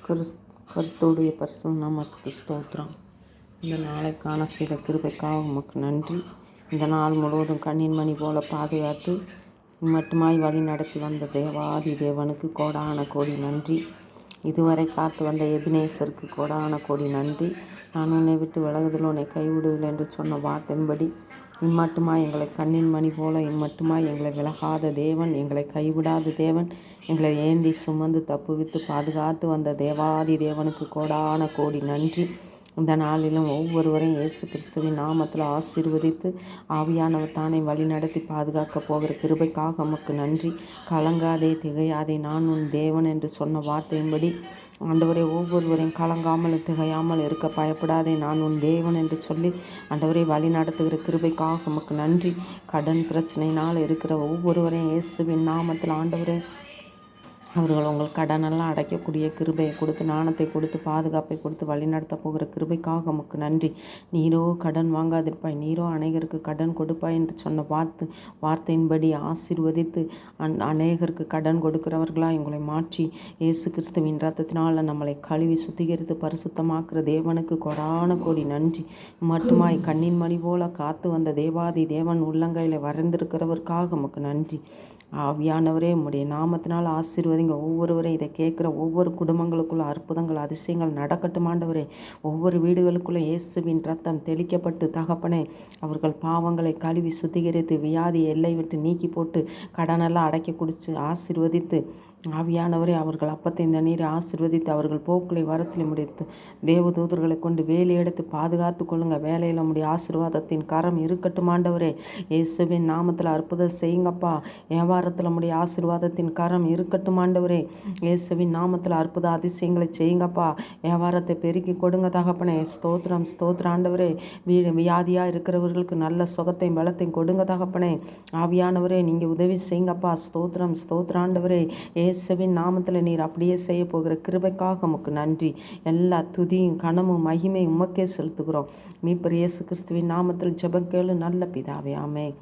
Chris கர்த்தருடைய பரிசுத்த நாமத்துக்கு ஸ்தோத்திரம். இந்த நாளை காண செய்த கிருபைக்காக உமக்கு நன்றி. இந்த நாள் முழுவதும் கண்ணின் மணி போல பாதுகாத்து மட்டுமாய் வழி நடத்தி வந்த தேவாதி தேவனுக்கு கோடான கோடி நன்றி. இதுவரை காத்து வந்த எபினேசருக்கு கோடான கோடி நன்றி. நான் உன்னை விட்டு விலகுதல் உன்னை கைவிடுவில் என்று சொன்ன வார்த்தையின்படி இம்மட்டுமாய் எங்களை கண்ணின் மணி போல இம்மட்டுமாய் எங்களை விலகாத தேவன், எங்களை கைவிடாத தேவன், எங்களை ஏந்தி சுமந்து தப்புவித்து பாதுகாத்து வந்த தேவாதி தேவனுக்கு கோடான கோடி நன்றி. இந்த நாளிலும் ஒவ்வொருவரையும் இயேசு கிறிஸ்துவின் நாமத்தில் ஆசீர்வதித்து ஆவியானவர் தானே வழி நடத்தி பாதுகாக்க போகிற கிருபைக்காக உமக்கு நன்றி. கலங்காதே திகையாதே, நான் உன் தேவன் என்று சொன்ன வார்த்தையின்படி ஆண்டவரே ஒவ்வொருவரையும் கலங்காமல் திகையாமல் இருக்க பயப்படாதே, நான் உன் தேவன் என்று சொல்லி ஆண்டவரை வழி நடத்துகிற கிருபைக்காக உமக்கு நன்றி. கடன் பிரச்சனையினால் இருக்கிற ஒவ்வொருவரையும் இயேசுவின் நாமத்தில் ஆண்டவரே அவர்கள் உங்கள் கடனெல்லாம் அடைக்கக்கூடிய கிருபையை கொடுத்து ஞானத்தை கொடுத்து பாதுகாப்பை கொடுத்து வழி நடத்த போகிற கிருபைக்காக உமக்கு நன்றி. நீரோ கடன் வாங்காதிருப்பாய், நீரோ அநேகருக்கு கடன் கொடுப்பாய் என்று சொன்ன வார்த்தையின்படி ஆசீர்வதித்து அநேகருக்கு கடன் கொடுக்கிறவர்களாக எங்களை மாற்றி இயேசு கிறிஸ்துவின் இரத்தத்தினால் நம்மளை கழுவி சுத்திகரித்து பரிசுத்தமாக்குற தேவனுக்கு கோடான கோடி நன்றி. மட்டுமாய் கண்ணின் மணி போல காத்து வந்த தேவாதி தேவன் உள்ளங்கையில் வரைந்திருக்கிறவருக்காக உமக்கு நன்றி. ஆவியானவரே உம்முடைய நாமத்தினால் ஆசீர்வதிங்க. ஒவ்வொருவரையும் இதை கேட்குற ஒவ்வொரு குடும்பங்களுக்குள்ள அற்புதங்கள் அதிசயங்கள் நடக்கட்டும் ஆண்டவரே. ஒவ்வொரு வீடுகளுக்குள்ள இயேசுவின் ரத்தம் தெளிக்கப்பட்டு தகப்பனே அவர்கள் பாவங்களை கழுவி சுத்திகரித்து வியாதி எல்லை விட்டு நீக்கி போட்டு கடனெல்லாம் அடைக்க குடித்து ஆசீர்வதித்து ஆவியானவரே அவர்கள் அப்பத்தை இந்த நீரை ஆசீர்வதித்து அவர்கள் போக்களை வரத்தில் முடித்து தேவதூதர்களை கொண்டு வேலி எடுத்து பாதுகாத்து கொள்ளுங்க. வேலையில் நம்முடைய ஆசீர்வாதத்தின் கரம் இருக்கட்டும் ஆண்டவரே. இயேசுவின் நாமத்தில் அற்புதம் செய்யுங்கப்பா. வியாபாரத்தில் நம்முடைய ஆசீர்வாதத்தின் கரம் இருக்கட்டும் ஆண்டவரே. இயேசுவின் நாமத்தில் அற்புத அதிசயங்களை செய்யுங்கப்பா. வியாபாரத்தை பெருக்கி கொடுங்க தகப்பனே. ஸ்தோத்திரம் ஸ்தோத்திரம் ஆண்டவரே. வியாதியாக இருக்கிறவர்களுக்கு நல்ல சுகத்தையும் பலத்தையும் கொடுங்க தகப்பனே. ஆவியானவரே நீங்கள் உதவி செய்யுங்கப்பா. ஸ்தோத்திரம் ஸ்தோத்திரம் ஆண்டவரே. இயேசுவின் நாமத்தில் நீர் அப்படியே செய்ய போகிற கிருபைக்காக உமக்கு நன்றி. எல்லா துதியும் கனமும் மகிமையும் உமக்கே செலுத்துகிறோம். மீட்பர் இயேசு கிறிஸ்துவின் நாமத்தில் ஜெபம் கேளு நல்ல பிதாவே. ஆமென்.